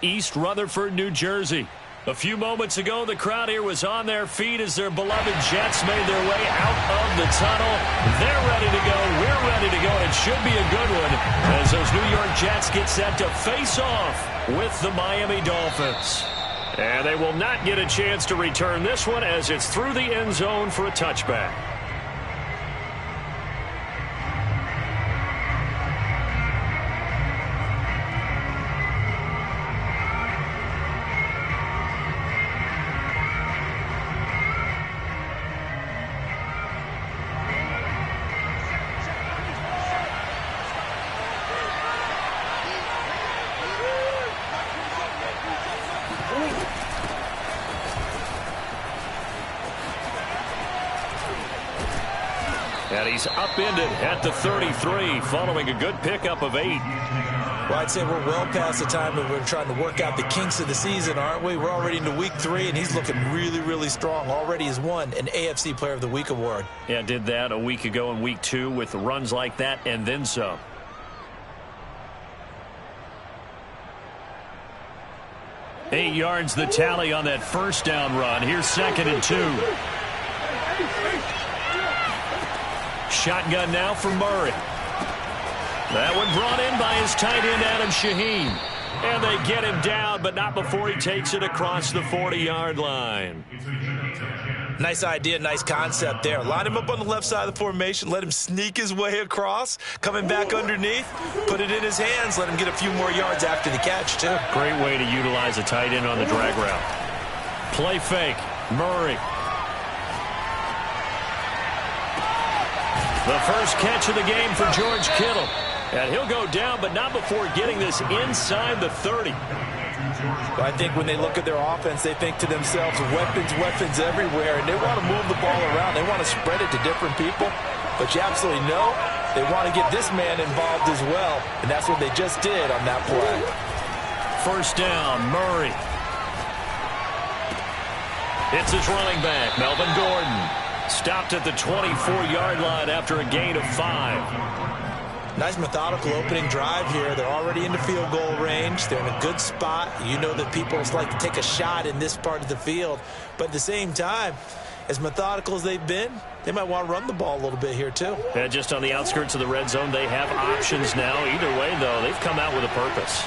East Rutherford, New Jersey. A few moments ago, the crowd here was on their feet as their beloved Jets made their way out of the tunnel. They're ready to go. We're ready to go. It should be a good one as those New York Jets get set to face off with the Miami Dolphins. And they will not get a chance to return this one as it's through the end zone for a touchback. And he's upended at the 33 following a good pickup of 8. Well, I'd say we're well past the time that we're trying to work out the kinks of the season, aren't we? We're already into week 3, and he's looking really, really strong. Already has won an AFC Player of the Week award. Yeah, did that a week ago in week 2 with runs like that and then some. Eight yards the tally on that first down run. Here's 2nd and 2. Shotgun now for Murray. That one brought in by his tight end, Adam Shaheen. And they get him down, but not before he takes it across the 40-yard line. Nice idea, nice concept there. Line him up on the left side of the formation, let him sneak his way across, coming back underneath, put it in his hands, let him get a few more yards after the catch, too. Great way to utilize a tight end on the drag route. Play fake, Murray. The first catch of the game for George Kittle. And he'll go down, but not before getting this inside the 30. Well, I think when they look at their offense, they think to themselves, weapons, weapons everywhere, and they want to move the ball around. They want to spread it to different people. But you absolutely know they want to get this man involved as well, and that's what they just did on that play. First down, Murray. It's his running back, Melvin Gordon. Stopped at the 24-yard line after a gain of 5. Nice methodical opening drive here. They're already in the field goal range. They're in a good spot. You know that people like to take a shot in this part of the field. But at the same time, as methodical as they've been, they might want to run the ball a little bit here too. Yeah, just on the outskirts of the red zone, they have options now. Either way, though, they've come out with a purpose.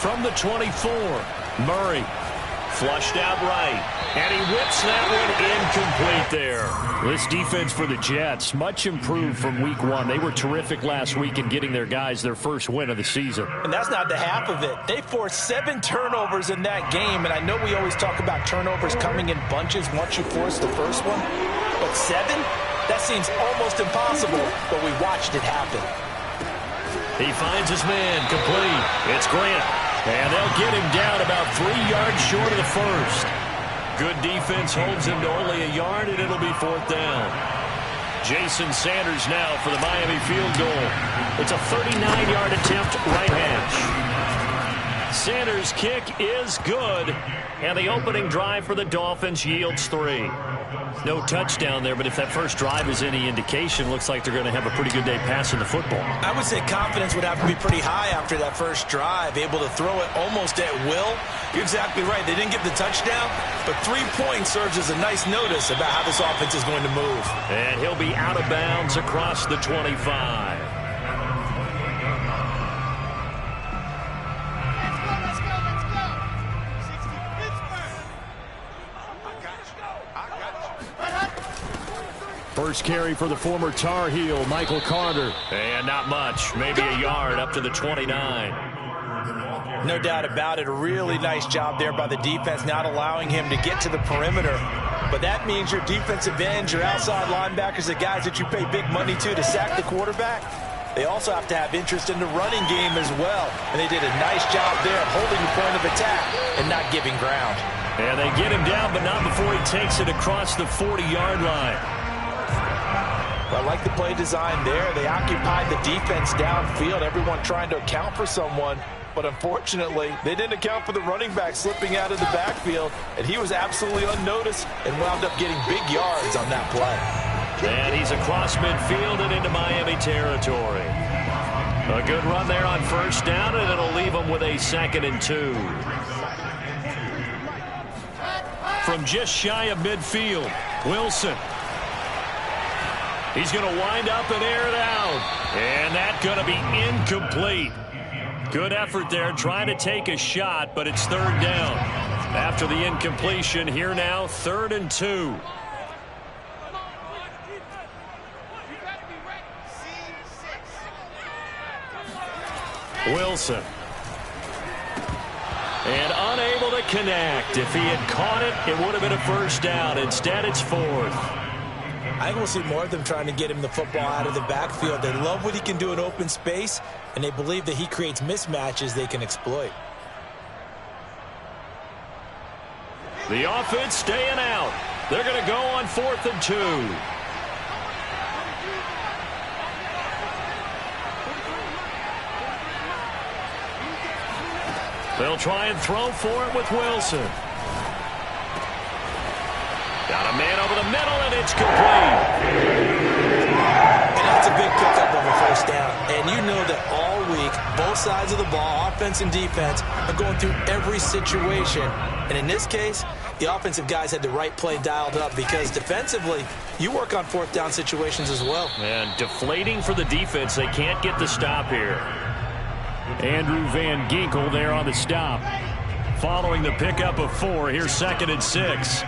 From the 24, Murray. Flushed out right, and he whips that one incomplete there. This defense for the Jets, much improved from week 1. They were terrific last week in getting their guys their first win of the season. And that's not the half of it. They forced 7 turnovers in that game, and I know we always talk about turnovers coming in bunches once you force the first one, but 7? That seems almost impossible, but we watched it happen. He finds his man, complete. It's Grant. And they'll get him down about 3 yards short of the first. Good defense holds him to only a yard, and it'll be 4th down. Jason Sanders now for the Miami field goal. It's a 39-yard attempt, right hash. Sanders' kick is good, and the opening drive for the Dolphins yields 3. No touchdown there, but if that first drive is any indication, looks like they're going to have a pretty good day passing the football. I would say confidence would have to be pretty high after that first drive, able to throw it almost at will. You're exactly right. They didn't get the touchdown, but 3 points serves as a nice notice about how this offense is going to move. And he'll be out of bounds across the 25. First carry for the former Tar Heel, Michael Carter. And not much, maybe a yard up to the 29. No doubt about it. A really nice job there by the defense, not allowing him to get to the perimeter. But that means your defensive ends, your outside linebackers, the guys that you pay big money to sack the quarterback, they also have to have interest in the running game as well. And they did a nice job there of holding the point of attack and not giving ground. And they get him down, but not before he takes it across the 40-yard line. I like the play design there. They occupied the defense downfield, everyone trying to account for someone. But unfortunately, they didn't account for the running back slipping out of the backfield, and he was absolutely unnoticed and wound up getting big yards on that play. And he's across midfield and into Miami territory. A good run there on first down, and it'll leave them with a 2nd and 2. From just shy of midfield, Wilson. He's going to wind up and air it out. And that's going to be incomplete. Good effort there, trying to take a shot, but it's 3rd down. After the incompletion, here now, 3rd and 2. Wilson. And unable to connect. If he had caught it, it would have been a 1st down. Instead, it's 4th. I think we'll see more of them trying to get him the football out of the backfield. They love what he can do in open space, and they believe that he creates mismatches they can exploit. The offense staying out. They're going to go on 4th and 2. They'll try and throw for it with Wilson. Got a man over the middle, and it's complete. And that's a big pickup of a 1st down. And you know that all week, both sides of the ball, offense and defense, are going through every situation. And in this case, the offensive guys had the right play dialed up because defensively, you work on 4th down situations as well. And deflating for the defense. They can't get the stop here. Andrew Van Ginkel there on the stop. Following the pickup of 4, here's 2nd and 6.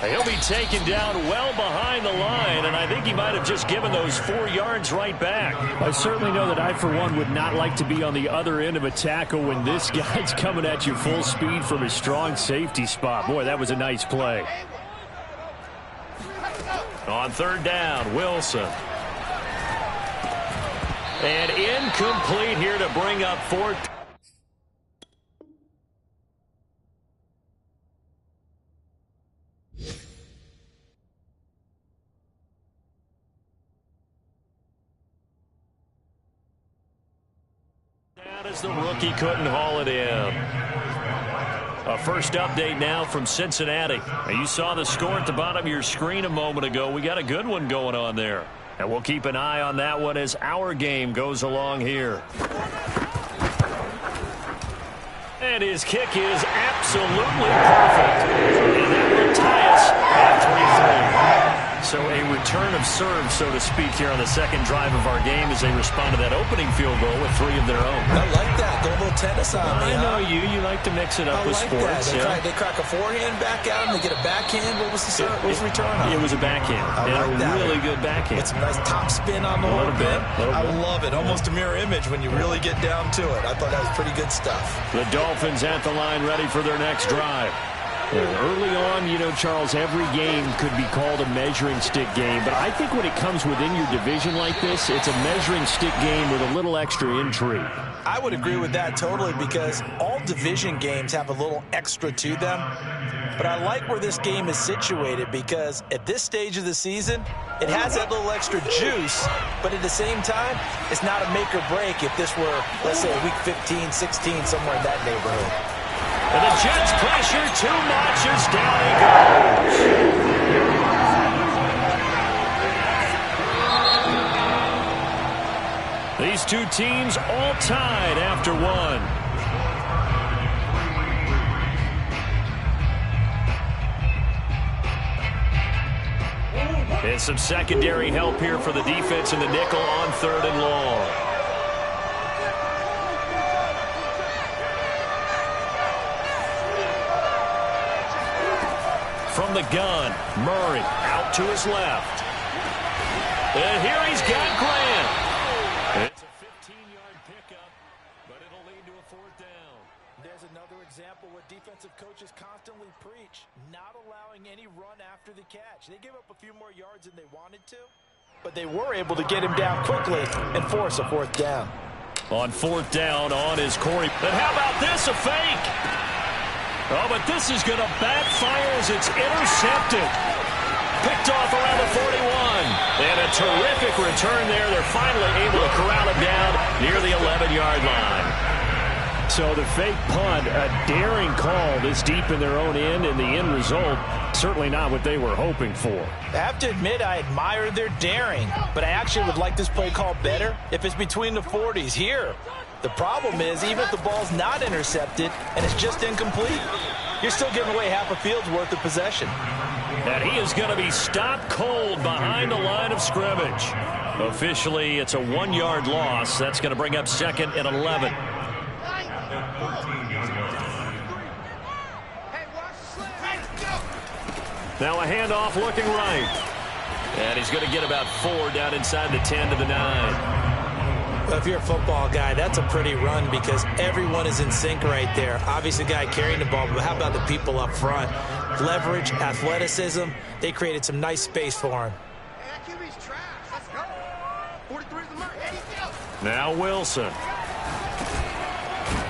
He'll be taken down well behind the line, and I think he might have just given those 4 yards right back. I certainly know that I, for one, would not like to be on the other end of a tackle when this guy's coming at you full speed from his strong safety spot. Boy, that was a nice play. On 3rd down, Wilson. And incomplete here to bring up 4th. As the rookie couldn't haul it in. A first update now from Cincinnati. You saw the score at the bottom of your screen a moment ago. We got a good one going on there. And we'll keep an eye on that one as our game goes along here. And his kick is absolutely perfect. And that will tie us at 3-3. So a return of serve, so to speak, here on the 2nd drive of our game as they respond to that opening field goal with 3 of their own. I like that. Go a little tennis on me. I know you. You like to mix it up with sports. They crack a forehand back out and they get a backhand. What was the serve? What was the return on? It was a backhand. A really good backhand. With some nice top spin on the whole bit. I love it. Almost a mirror image when you really get down to it. I thought that was pretty good stuff. The Dolphins at the line ready for their next drive. Early on, you know, Charles, every game could be called a measuring stick game. But I think when it comes within your division like this, it's a measuring stick game with a little extra intrigue. I would agree with that totally because all division games have a little extra to them. But I like where this game is situated because at this stage of the season, it has that little extra juice. But at the same time, it's not a make or break if this were, let's say, week 15, 16, somewhere in that neighborhood. And the Jets pressure too much as down he goes. These two teams all tied after 1. And some secondary help here for the defense in the nickel on 3rd and long. From the gun, Murray out to his left. And here he's got Grant. It's a 15-yard pickup, but it'll lead to a 4th down. There's another example where defensive coaches constantly preach, not allowing any run after the catch. They gave up a few more yards than they wanted to, but they were able to get him down quickly and force a 4th down. On 4th down on is Corey. But how about this, a fake? Oh, but this is going to backfire as it's intercepted. Picked off around the 41. And a terrific return there. They're finally able to corral him down near the 11-yard line. So the fake punt, a daring call this deep in their own end, and the end result, certainly not what they were hoping for. I have to admit, I admire their daring, but I actually would like this play call better if it's between the 40s here. The problem is, even if the ball's not intercepted and it's just incomplete, you're still giving away half a field's worth of possession. And he is going to be stopped cold behind the line of scrimmage. Officially, it's a 1-yard loss. That's going to bring up 2nd and 11. Now a handoff looking right. And he's going to get about 4 down inside the 10 to the 9. Well, if you're a football guy, that's a pretty run because everyone is in sync right there. Obviously, the guy carrying the ball, but how about the people up front? Leverage, athleticism, they created some nice space for him. Now Wilson.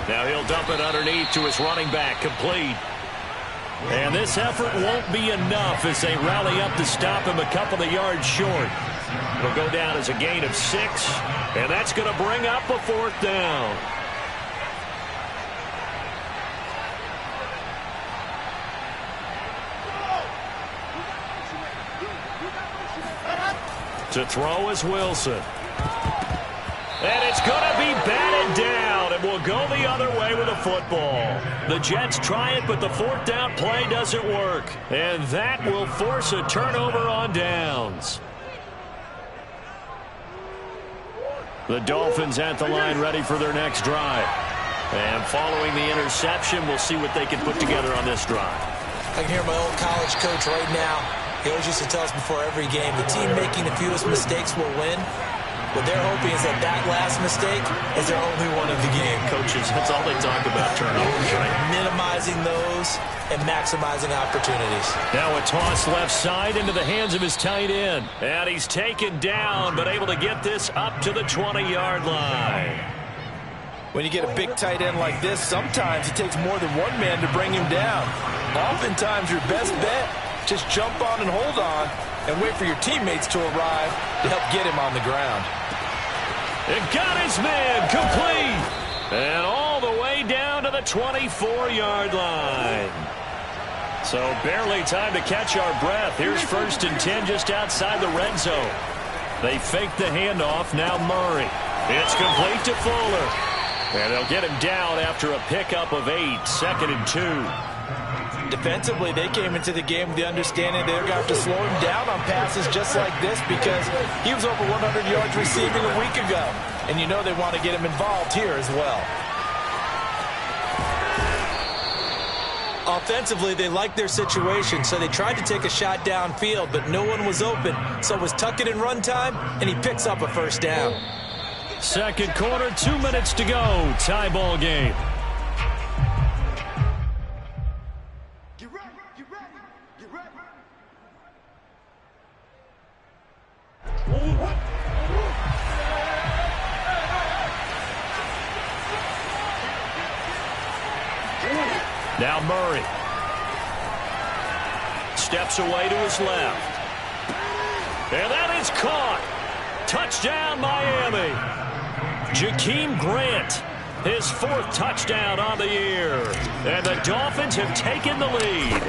Now he'll dump it underneath to his running back, complete. And this effort won't be enough as they rally up to stop him a couple of yards short. It'll go down as a gain of 6, and that's going to bring up a 4th down. To throw is Wilson. And it's going to be batted down, and will go the other way with a football. The Jets try it, but the 4th down play doesn't work. And that will force a turnover on downs. The Dolphins at the line ready for their next drive. And following the interception, we'll see what they can put together on this drive. I can hear my old college coach right now. He always used to tell us before every game, the team making the fewest mistakes will win. What they're hoping is that that last mistake is their only one of the game. Coaches, that's all they talk about, turnovers, right? Minimizing those and maximizing opportunities. Now a toss left side into the hands of his tight end. And he's taken down, but able to get this up to the 20-yard line. When you get a big tight end like this, sometimes it takes more than one man to bring him down. Oftentimes your best bet, just jump on and hold on and wait for your teammates to arrive to help get him on the ground. It got his man complete. And all the way down to the 24-yard line. So barely time to catch our breath. Here's 1st and 10 just outside the red zone. They fake the handoff. Now Murray. It's complete to Fuller. And they'll get him down after a pickup of 8. 2nd and 2. Defensively, they came into the game with the understanding they're going to have to slow him down on passes just like this because he was over 100 yards receiving a week ago. And you know they want to get him involved here as well. Offensively, they liked their situation, so they tried to take a shot downfield, but no one was open. So it was tuck it in run time, and he picks up a 1st down. 2nd quarter, 2 minutes to go. Tie ball game. Now Murray. Steps away to his left. And that is caught. Touchdown, Miami. Jakeem Grant, his 4th touchdown on the year. And the Dolphins have taken the lead.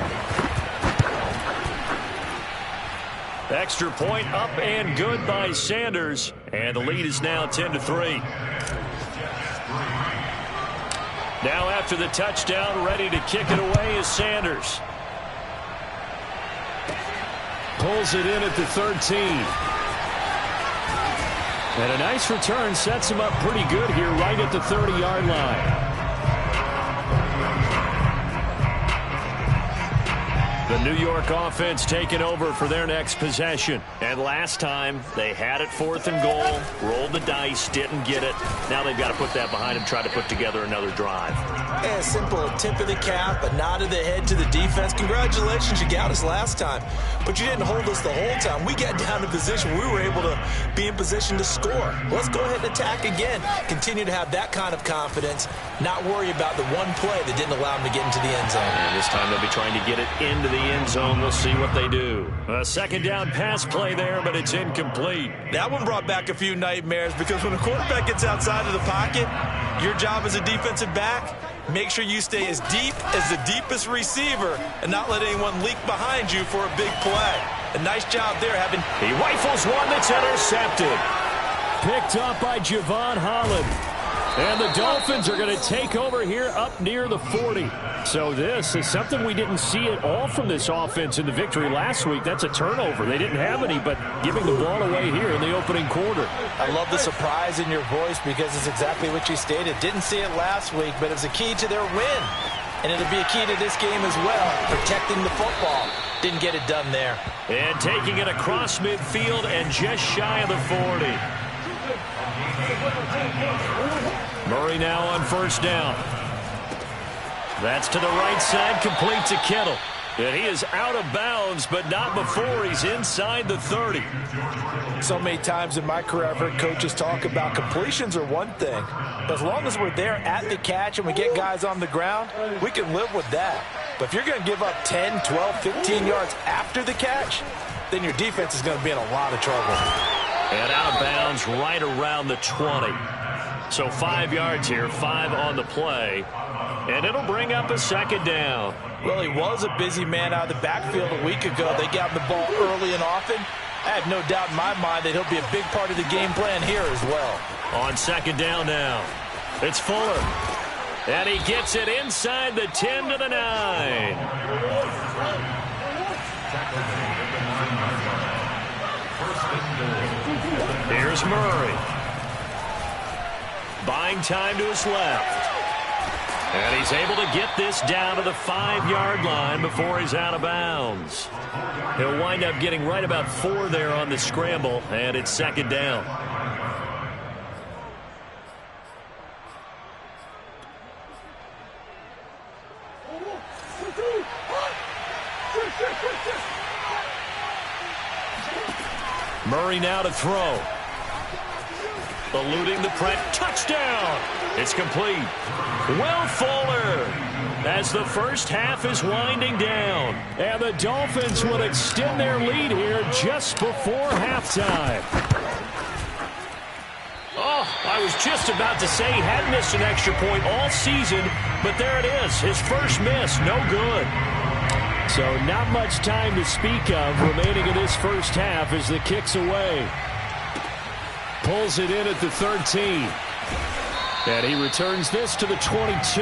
Extra point up and good by Sanders. And the lead is now 10-3. Now after the touchdown, ready to kick it away is Sanders. Pulls it in at the 13. And a nice return sets him up pretty good here right at the 30-yard line. The New York offense taking over for their next possession. And last time, they had it 4th and goal, rolled the dice, didn't get it. Now they've got to put that behind them, try to put together another drive. Yeah, simple tip of the cap, a nod of the head to the defense. Congratulations, you got us last time. But you didn't hold us the whole time. We got down to position. We were able to be in position to score. Let's go ahead and attack again. Continue to have that kind of confidence, not worry about the one play that didn't allow them to get into the end zone. And this time they'll be trying to get it into the end zone. We'll see what they do. A second down pass play there, but it's incomplete. That one brought back a few nightmares because when a quarterback gets outside of the pocket, your job as a defensive back, make sure you stay as deep as the deepest receiver and not let anyone leak behind you for a big play. A nice job there. He rifles one that's intercepted. Picked up by Javon Holland. And the Dolphins are going to take over here up near the 40. So this is something we didn't see at all from this offense in the victory last week. That's a turnover. They didn't have any, but giving the ball away here in the opening quarter. I love the surprise in your voice because it's exactly what you stated. Didn't see it last week, but it's a key to their win. And it'll be a key to this game as well, protecting the football. Didn't get it done there. And taking it across midfield and just shy of the 40. Murray now on first down. That's to the right side, complete to Kittle. And he is out of bounds, but not before he's inside the 30. So many times in my career, I've heard coaches talk about completions are one thing. But as long as we're there at the catch and we get guys on the ground, we can live with that. But if you're going to give up 10, 12, 15 yards after the catch, then your defense is going to be in a lot of trouble. And out of bounds right around the 20. So 5 yards here, 5 on the play. And it'll bring up a second down. Well, he was a busy man out of the backfield a week ago. They got him the ball early and often. I have no doubt in my mind that he'll be a big part of the game plan here as well. On second down now, it's Fuller. And he gets it inside the 10 to the 9. Here's Murray. Buying time to his left. And he's able to get this down to the 5-yard line before he's out of bounds. He'll wind up getting right about 4 there on the scramble, and it's second down. Murray now to throw. Eluding the press. Touchdown! It's complete. Will Fuller as the first half is winding down. And the Dolphins will extend their lead here just before halftime. Oh, I was just about to say he had missed an extra point all season, but there it is. His first miss, no good. So not much time to speak of remaining in this first half as the kick's away. Pulls it in at the 13. And he returns this to the 22.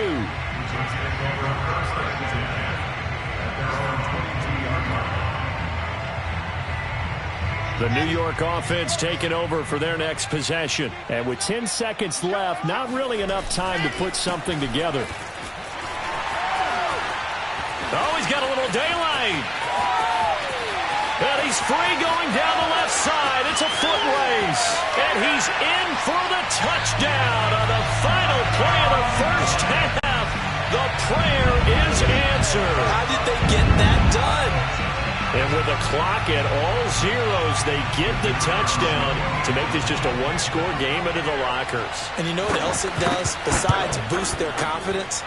The New York offense taking over for their next possession. And with 10 seconds left, not really enough time to put something together. Oh, he's got a little daylight. And he's free going down the left side. It's a foot race. And he's in for the touchdown on the final play of the first half. The prayer is answered. How did they get that done? And with the clock at all zeros, they get the touchdown to make this just a one-score game into the lockers. And you know what else it does? Besides boost their confidence,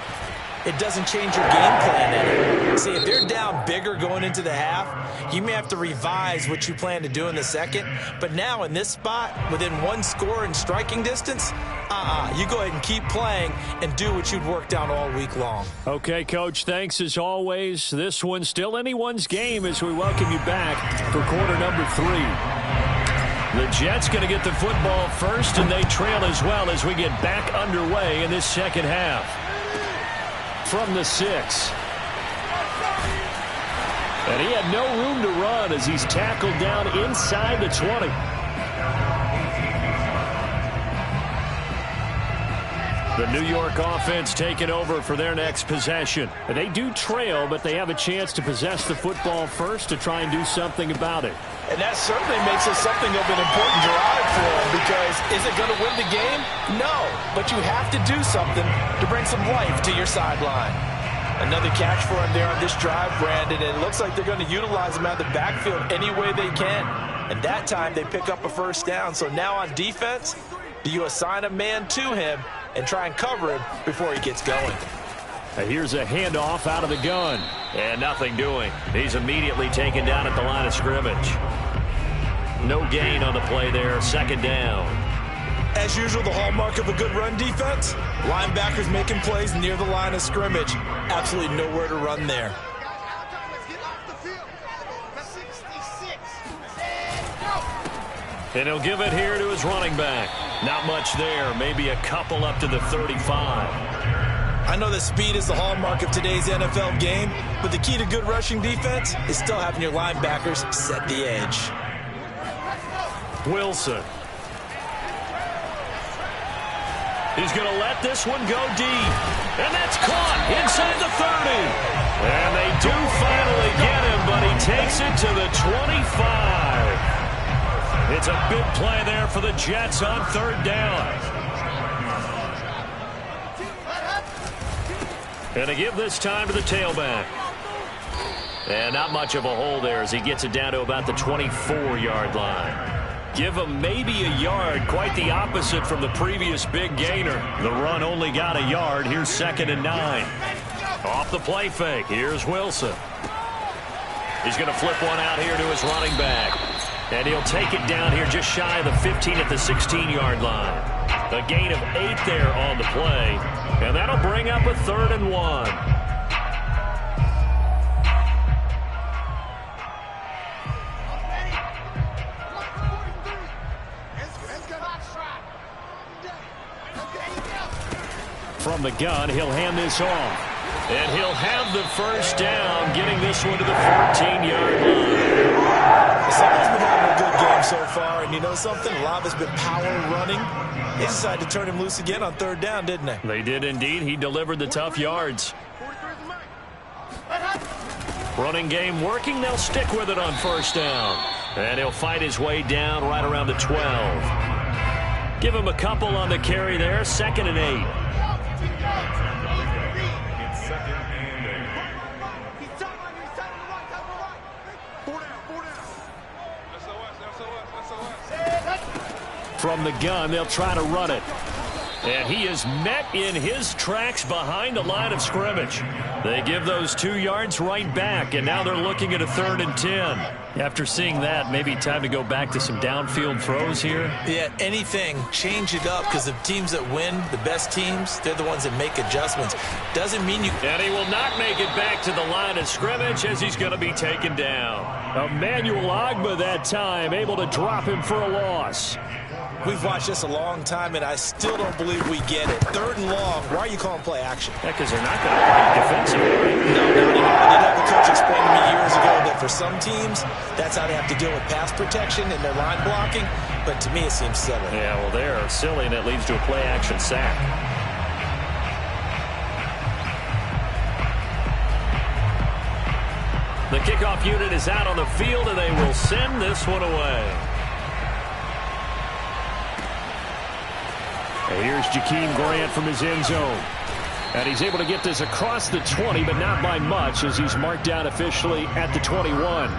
it doesn't change your game plan any. See, if they're down bigger going into the half, you may have to revise what you plan to do in the second. But now in this spot, within one score in striking distance, you go ahead and keep playing and do what you'd worked on all week long. Okay, Coach, thanks as always. This one's still anyone's game as we welcome you back for quarter number 3. The Jets going to get the football first, and they trail as well as we get back underway in this second half. From the 6. And he had no room to run as he's tackled down inside the 20. The New York offense taking over for their next possession. They do trail, but they have a chance to possess the football first to try and do something about it. And that certainly makes it something of an important drive for them, because is it going to win the game? No, but you have to do something to bring some life to your sideline. Another catch for him there on this drive, Brandon, and it looks like they're going to utilize him out of the backfield any way they can. And that time they pick up a first down. So now on defense, do you assign a man to him and try and cover him before he gets going? Here's a handoff out of the gun. And nothing doing. He's immediately taken down at the line of scrimmage. No gain on the play there. Second down. As usual, the hallmark of a good run defense, linebackers making plays near the line of scrimmage. Absolutely nowhere to run there. And he'll give it here to his running back. Not much there. Maybe a couple up to the 35. I know that speed is the hallmark of today's NFL game, but the key to good rushing defense is still having your linebackers set the edge. Wilson. He's going to let this one go deep. And that's caught inside the 30. And they do finally get him, but he takes it to the 25. It's a big play there for the Jets on third down. And to give this time to the tailback. And not much of a hole there as he gets it down to about the 24-yard line. Give him maybe a yard, quite the opposite from the previous big gainer. The run only got a yard. Here's 2nd and 9. Off the play fake. Here's Wilson. He's going to flip one out here to his running back. And he'll take it down here just shy of the 15 at the 16-yard line. A gain of 8 there on the play. And that'll bring up a 3rd and 1. From the gun, he'll hand this off. And he'll have the first down, getting this one to the 14-yard line. Someone's been having a good game so far, and you know something? A lot of it's been power running. They decided to turn him loose again on third down, didn't they? They did indeed. He delivered the tough yards. Running game working. They'll stick with it on first down. And he'll fight his way down right around the 12. Give him a couple on the carry there. 2nd and 8. From the gun, they'll try to run it. And he is met in his tracks behind the line of scrimmage. They give those 2 yards right back, and now they're looking at a 3rd and 10. After seeing that, maybe time to go back to some downfield throws here. Yeah, anything. Change it up, because the teams that win, the best teams, they're the ones that make adjustments. Doesn't mean you... And he will not make it back to the line of scrimmage as he's going to be taken down. Emmanuel Ogbah that time, able to drop him for a loss. We've watched this a long time, and I still don't believe we get it. 3rd and long. Why are you calling play action? Yeah, because they're not going to play defensively. No, not anymore. I did have a coach explain to me years ago that for some teams, that's how they have to deal with pass protection and their line blocking. But to me, it seems silly. Yeah, well, they're silly, and it leads to a play action sack. The kickoff unit is out on the field, and they will send this one away. And here's Jakeem Grant from his end zone. And he's able to get this across the 20, but not by much, as he's marked down officially at the 21.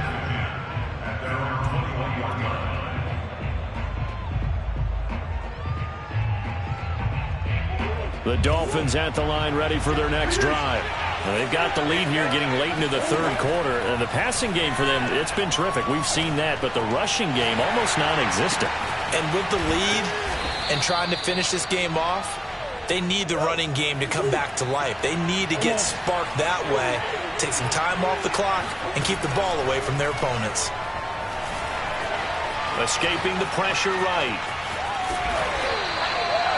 The Dolphins at the line, ready for their next drive. They've got the lead here getting late into the 3rd quarter. And the passing game for them, it's been terrific. We've seen that, but the rushing game almost non-existent. And with the lead and trying to finish this game off, they need the running game to come back to life. They need to get sparked that way, take some time off the clock, and keep the ball away from their opponents. Escaping the pressure right.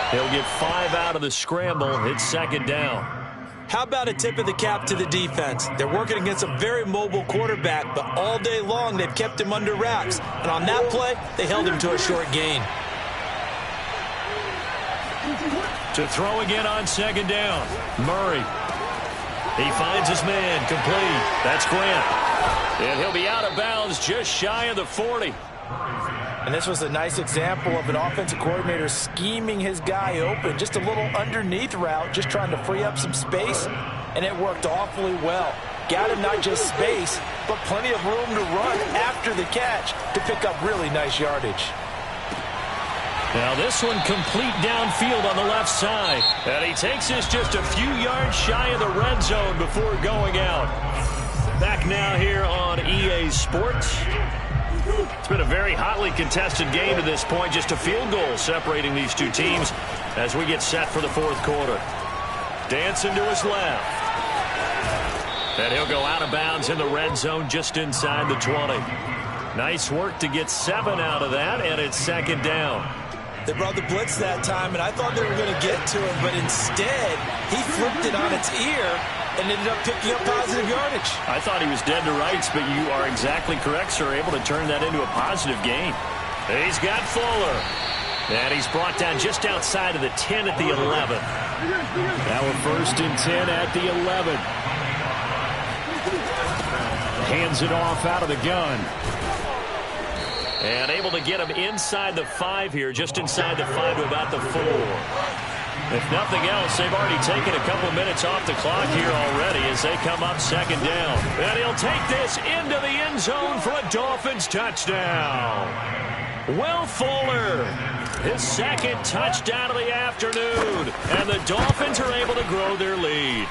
He'll get 5 out of the scramble. It's 2nd down. How about a tip of the cap to the defense? They're working against a very mobile quarterback, but all day long they've kept him under wraps. And on that play, they held him to a short gain. To throw again on 2nd down. Murray. He finds his man complete. That's Grant. And he'll be out of bounds just shy of the 40. And this was a nice example of an offensive coordinator scheming his guy open. Just a little underneath route, just trying to free up some space. And it worked awfully well. Got him not just space, but plenty of room to run after the catch to pick up really nice yardage. Now this one complete downfield on the left side. And he takes this just a few yards shy of the red zone before going out. Back now here on EA Sports. It's been a very hotly contested game to this point. Just a field goal separating these two teams as we get set for the fourth quarter. Dancing to his left. And he'll go out of bounds in the red zone just inside the 20. Nice work to get 7 out of that, and it's second down. They brought the blitz that time, and I thought they were going to get to him, but instead he flipped it on its ear and ended up picking up positive yardage. I thought he was dead to rights, but you are exactly correct, sir. Able to turn that into a positive gain. He's got Fuller. And he's brought down just outside of the 10 at the 11. Now we're first and 10 at the 11. Hands it off out of the gun. And able to get him inside the 5 here, just inside the 5 to about the 4. If nothing else, they've already taken a couple minutes off the clock here already as they come up second down. And he'll take this into the end zone for a Dolphins touchdown. Will Fuller, his second touchdown of the afternoon. And the Dolphins are able to grow their lead.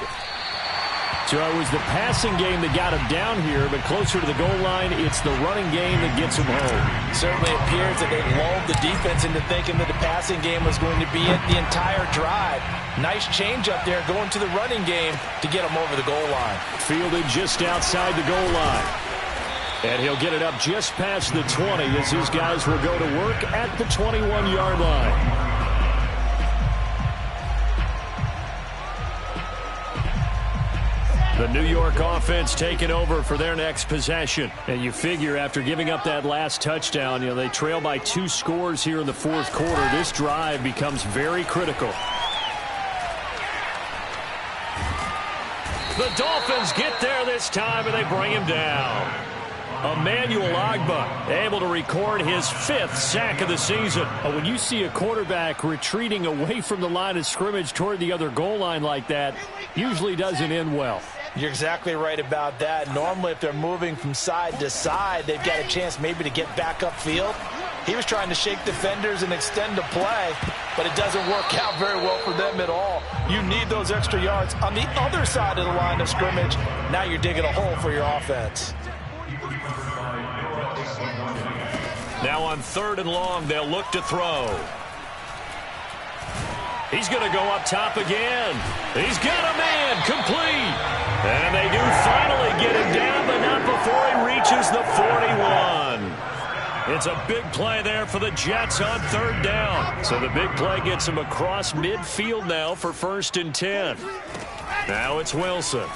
So it was the passing game that got him down here, but closer to the goal line, it's the running game that gets him home. Certainly appears that they lulled the defense into thinking that the passing game was going to be it the entire drive. Nice change up there going to the running game to get him over the goal line. Fielded just outside the goal line. And he'll get it up just past the 20 as his guys will go to work at the 21-yard line. The New York offense taking over for their next possession. And you figure after giving up that last touchdown, they trail by 2 scores here in the fourth quarter. This drive becomes very critical. The Dolphins get there this time, and they bring him down. Emmanuel Ogbah able to record his 5th sack of the season. When you see a quarterback retreating away from the line of scrimmage toward the other goal line like that, usually doesn't end well. You're exactly right about that. Normally, if they're moving from side to side, they've got a chance maybe to get back upfield. He was trying to shake defenders and extend the play, but it doesn't work out very well for them at all. You need those extra yards on the other side of the line of scrimmage. Now you're digging a hole for your offense. Now on 3rd and long, they'll look to throw. He's going to go up top again. He's got a man complete. And they do finally get him down, but not before he reaches the 41. It's a big play there for the Jets on 3rd down. So the big play gets him across midfield now for 1st and 10. Now it's Wilson.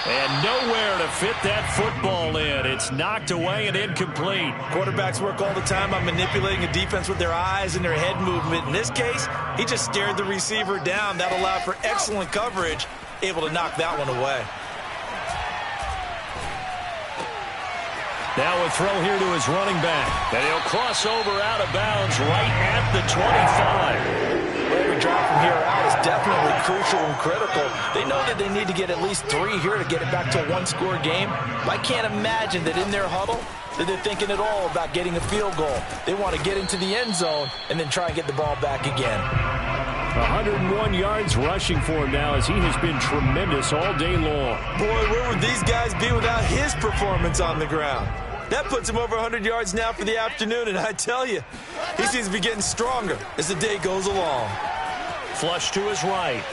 And nowhere to fit that football in. It's knocked away and incomplete. Quarterbacks work all the time on manipulating a defense with their eyes and their head movement. In this case, he just stared the receiver down. That allowed for excellent coverage, able to knock that one away. Now a throw here to his running back. And he'll cross over out of bounds right at the 25. Every drive from here out is definitely crucial and critical. They know that they need to get at least 3 here to get it back to a 1-score game. I can't imagine that in their huddle that they're thinking at all about getting a field goal. They want to get into the end zone and then try and get the ball back again. 101 yards rushing for him now as he has been tremendous all day long. Boy, where would these guys be without his performance on the ground? That puts him over 100 yards now for the afternoon, and I tell you, he seems to be getting stronger as the day goes along. Flush to his right.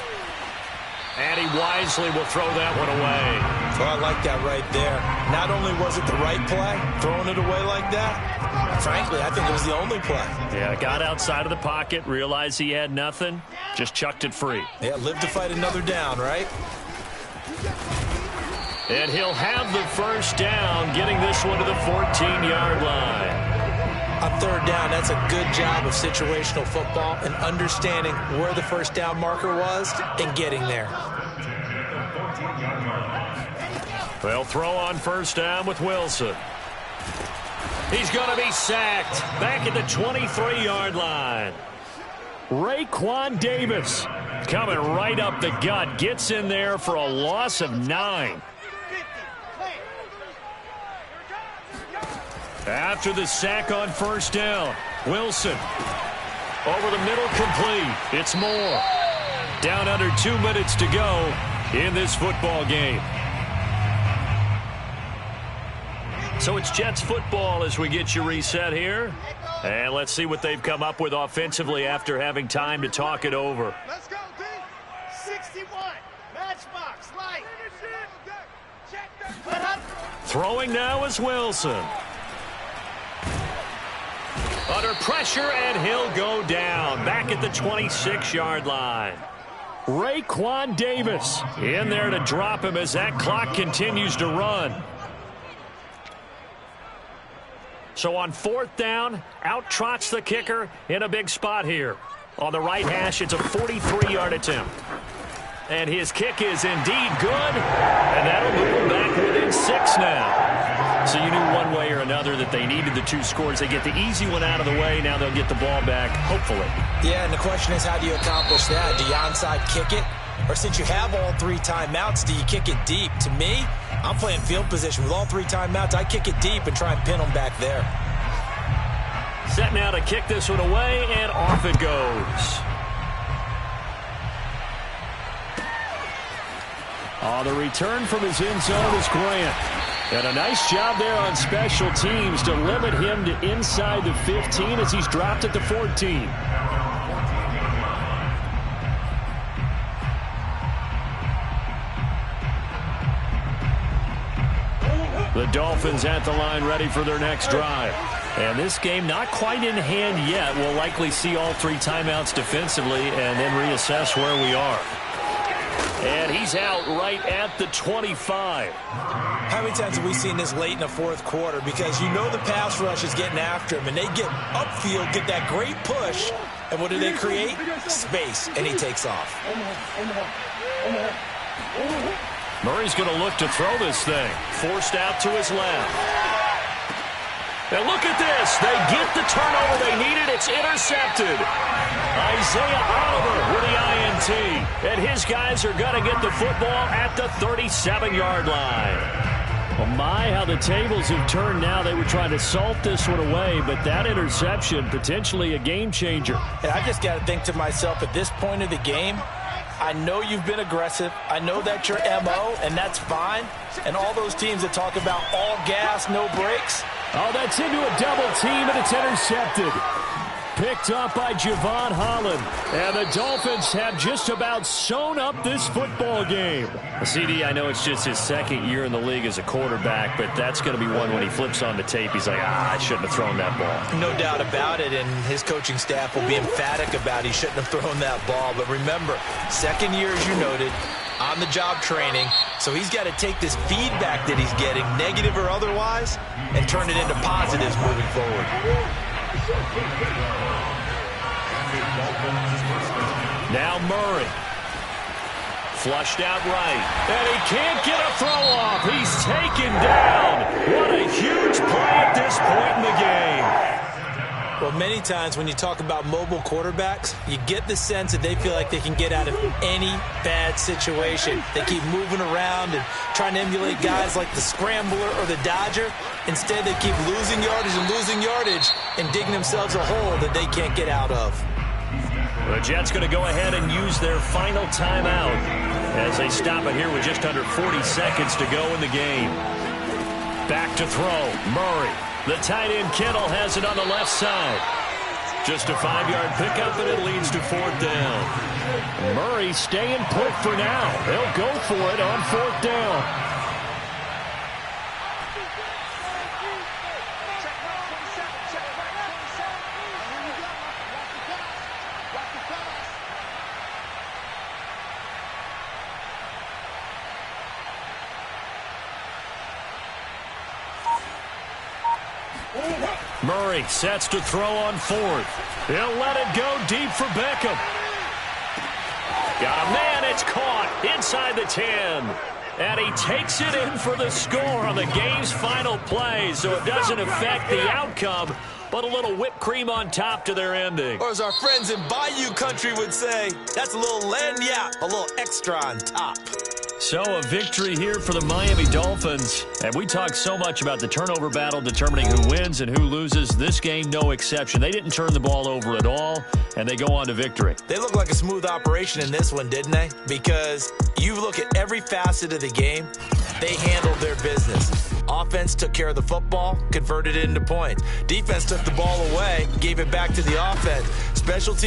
And he wisely will throw that one away. Oh, I like that right there. Not only was it the right play, throwing it away like that, frankly, I think it was the only play. Yeah, got outside of the pocket, realized he had nothing, just chucked it free. Yeah, live to fight another down, right? And he'll have the 1st down, getting this one to the 14-yard line. On 3rd down, that's a good job of situational football and understanding where the 1st down marker was and getting there. They'll throw on 1st down with Wilson. He's going to be sacked back at the 23-yard line. Raekwon Davis coming right up the gut, gets in there for a loss of 9. After the sack on 1st down, Wilson over the middle, complete. It's Moore. Down under 2 minutes to go. in this football game. So it's Jets football as we get you reset here. And let's see what they've come up with offensively after having time to talk it over. Let's go, D. 61. Matchbox, light. Throwing now is Wilson. Under pressure, and he'll go down. Back at the 26-yard line. Raekwon Davis in there to drop him as that clock continues to run. So on 4th down, out trots the kicker in a big spot here. On the right hash, it's a 43-yard attempt. And his kick is indeed good, and that'll move him back within 6 now. So you knew one way or another that they needed the 2 scores. They get the easy one out of the way. Now they'll get the ball back, hopefully. Yeah, and the question is, how do you accomplish that? Do you onside kick it? Or since you have all 3 timeouts, do you kick it deep? To me, I'm playing field position. With all 3 timeouts, I kick it deep and try and pin them back there. Set now to kick this one away, and off it goes. The return from his end zone is Grant. And a nice job there on special teams to limit him to inside the 15 as he's dropped at the 14. The Dolphins at the line ready for their next drive. And this game not quite in hand yet. We'll likely see all 3 timeouts defensively and then reassess where we are. And he's out right at the 25. How many times have we seen this late in the 4th quarter? Because you know the pass rush is getting after him, and they get upfield, get that great push, and what do they create? Space, and he takes off. Murray's going to look to throw this thing. Forced out to his left. And look at this. They get the turnover they needed. It's intercepted. Isaiah Oliver with the INT. And his guys are going to get the football at the 37-yard line. Well, my, how the tables have turned now. They were trying to salt this one away, but that interception, potentially a game changer. And I just got to think to myself, at this point of the game, I know you've been aggressive. I know that's your MO, and that's fine. And all those teams that talk about all gas, no brakes. Oh, that's into a double team, and it's intercepted. Picked up by Javon Holland. And the Dolphins have just about sewn up this football game. CD, I know it's just his 2nd year in the league as a quarterback, but that's going to be one when he flips on the tape. He's like, I shouldn't have thrown that ball. No doubt about it, and his coaching staff will be emphatic about he shouldn't have thrown that ball. But remember, 2nd year, as you noted, on-the-job training, so he's got to take this feedback that he's getting, negative or otherwise, and turn it into positives moving forward. Now Murray. Flushed out right. And he can't get a throw off. He's taken down. What a huge play at this point in the game. Well, many times when you talk about mobile quarterbacks, you get the sense that they feel like they can get out of any bad situation. They keep moving around and trying to emulate guys like the Scrambler or the Dodger. Instead, they keep losing yardage and digging themselves a hole that they can't get out of. The Jets going to go ahead and use their final timeout as they stop it here with just under 40 seconds to go in the game. Back to throw, Murray. The tight end Kittle has it on the left side. Just a 5-yard pickup, and it leads to 4th down. Murray staying put for now. They'll go for it on 4th down. Murray sets to throw on 4th. He'll let it go deep for Beckham. Got a man, it's caught inside the 10. And he takes it in for the score on the game's final play, so it doesn't affect the outcome, but a little whipped cream on top to their ending. Or as our friends in Bayou Country would say, that's a little lagniappe, a little extra on top. So a victory here for the Miami Dolphins. And we talk so much about the turnover battle determining who wins and who loses. This game, no exception. They didn't turn the ball over at all, and they go on to victory. They look like a smooth operation in this one, didn't they? Because you look at every facet of the game, they handled their business. Offense took care of the football, converted it into points. Defense took the ball away, gave it back to the offense. Special teams